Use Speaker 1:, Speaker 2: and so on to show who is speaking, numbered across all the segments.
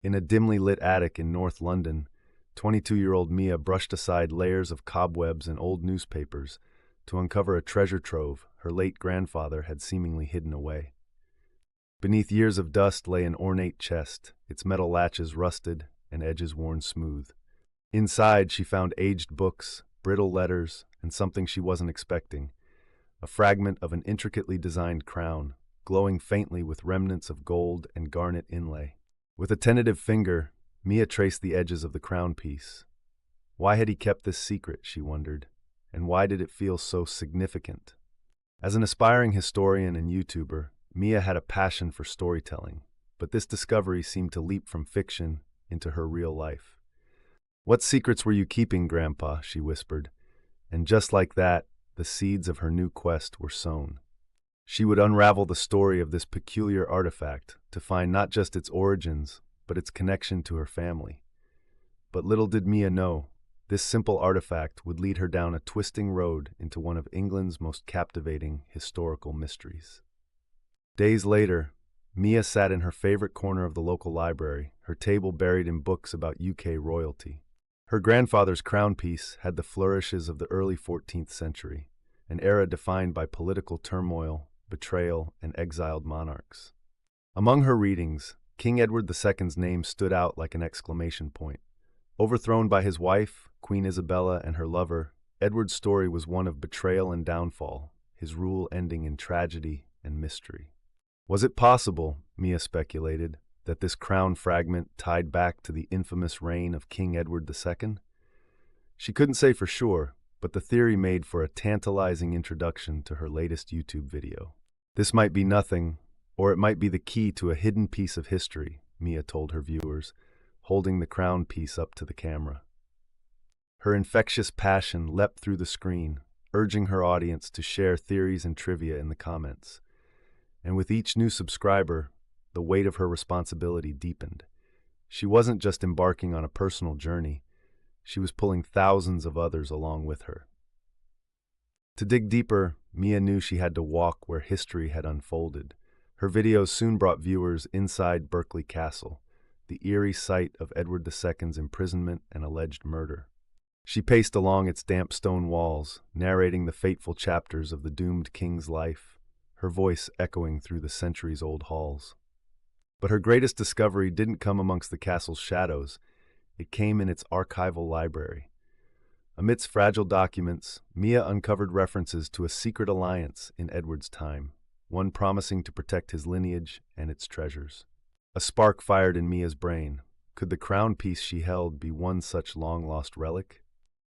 Speaker 1: In a dimly lit attic in North London, 22-year-old Mia brushed aside layers of cobwebs and old newspapers to uncover a treasure trove her late grandfather had seemingly hidden away. Beneath years of dust lay an ornate chest, its metal latches rusted and edges worn smooth. Inside, she found aged books, brittle letters, and something she wasn't expecting, a fragment of an intricately designed crown, glowing faintly with remnants of gold and garnet inlay. With a tentative finger, Mia traced the edges of the crown piece. Why had he kept this secret, she wondered, and why did it feel so significant? As an aspiring historian and YouTuber, Mia had a passion for storytelling, but this discovery seemed to leap from fiction into her real life. "What secrets were you keeping, Grandpa?" she whispered, and just like that, the seeds of her new quest were sown. She would unravel the story of this peculiar artifact to find not just its origins, but its connection to her family. But little did Mia know, this simple artifact would lead her down a twisting road into one of England's most captivating historical mysteries. Days later, Mia sat in her favorite corner of the local library, her table buried in books about UK royalty. Her grandfather's crown piece had the flourishes of the early 14th century, an era defined by political turmoil, betrayal, and exiled monarchs. Among her readings, King Edward II's name stood out like an exclamation point. Overthrown by his wife, Queen Isabella, and her lover, Edward's story was one of betrayal and downfall, his rule ending in tragedy and mystery. Was it possible, Mia speculated, that this crown fragment tied back to the infamous reign of King Edward II? She couldn't say for sure, but the theory made for a tantalizing introduction to her latest YouTube video. "This might be nothing, or it might be the key to a hidden piece of history," Mia told her viewers, holding the crown piece up to the camera. Her infectious passion leapt through the screen, urging her audience to share theories and trivia in the comments. And with each new subscriber, the weight of her responsibility deepened. She wasn't just embarking on a personal journey, she was pulling thousands of others along with her. To dig deeper, Mia knew she had to walk where history had unfolded. Her videos soon brought viewers inside Berkeley Castle, the eerie site of Edward II's imprisonment and alleged murder. She paced along its damp stone walls, narrating the fateful chapters of the doomed king's life, her voice echoing through the centuries-old halls. But her greatest discovery didn't come amongst the castle's shadows, it came in its archival library. Amidst fragile documents, Mia uncovered references to a secret alliance in Edward's time, one promising to protect his lineage and its treasures. A spark fired in Mia's brain. Could the crown piece she held be one such long-lost relic?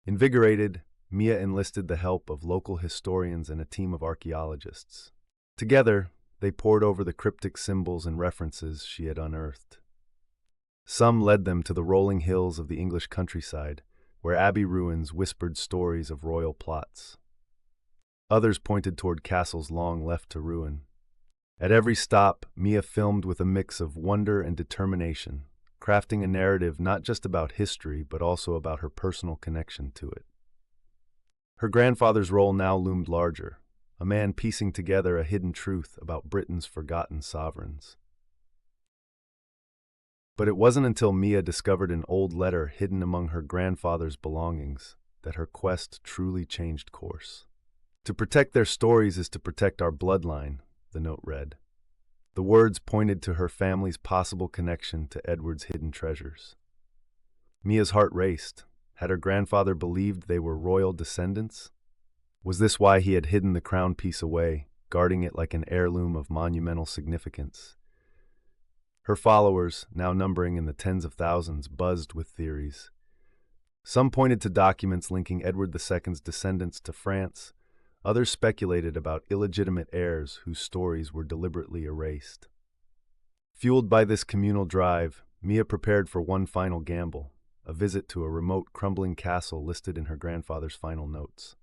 Speaker 1: Invigorated, Mia enlisted the help of local historians and a team of archaeologists. Together, they pored over the cryptic symbols and references she had unearthed. Some led them to the rolling hills of the English countryside, where abbey ruins whispered stories of royal plots. Others pointed toward castles long left to ruin. At every stop, Mia filmed with a mix of wonder and determination, crafting a narrative not just about history but also about her personal connection to it. Her grandfather's role now loomed larger, a man piecing together a hidden truth about Britain's forgotten sovereigns. But it wasn't until Mia discovered an old letter hidden among her grandfather's belongings that her quest truly changed course. "To protect their stories is to protect our bloodline," the note read. The words pointed to her family's possible connection to Edward's hidden treasures. Mia's heart raced. Had her grandfather believed they were royal descendants? Was this why he had hidden the crown piece away, guarding it like an heirloom of monumental significance? Her followers, now numbering in the tens of thousands, buzzed with theories. Some pointed to documents linking Edward II's descendants to France. Others speculated about illegitimate heirs whose stories were deliberately erased. Fueled by this communal drive, Mia prepared for one final gamble, a visit to a remote, crumbling castle listed in her grandfather's final notes.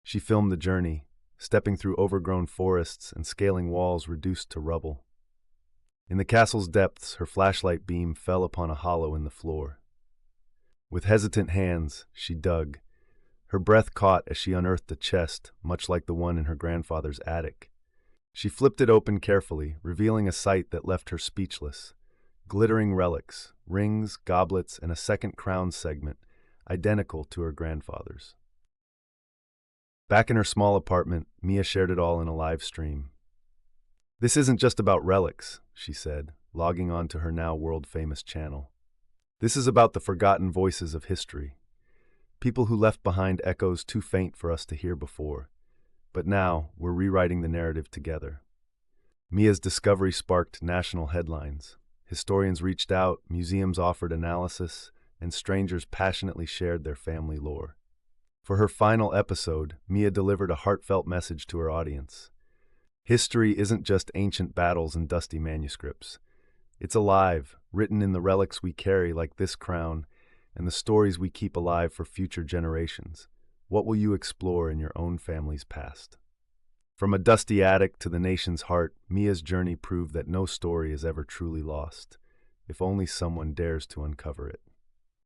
Speaker 1: She filmed the journey, stepping through overgrown forests and scaling walls reduced to rubble. In the castle's depths, her flashlight beam fell upon a hollow in the floor. With hesitant hands, she dug. Her breath caught as she unearthed a chest, much like the one in her grandfather's attic. She flipped it open carefully, revealing a sight that left her speechless. glittering relics, rings, goblets, and a second crown segment, identical to her grandfather's. Back in her small apartment, Mia shared it all in a live stream. "This isn't just about relics," she said, logging on to her now world-famous channel. "This is about the forgotten voices of history. People who left behind echoes too faint for us to hear before. But now, we're rewriting the narrative together." Mia's discovery sparked national headlines. Historians reached out, museums offered analysis, and strangers passionately shared their family lore. For her final episode, Mia delivered a heartfelt message to her audience. History isn't just ancient battles and dusty manuscripts. It's alive, written in the relics we carry like this crown, and the stories we keep alive for future generations. What will you explore in your own family's past? From a dusty attic to the nation's heart, Mia's journey proved that no story is ever truly lost, if only someone dares to uncover it.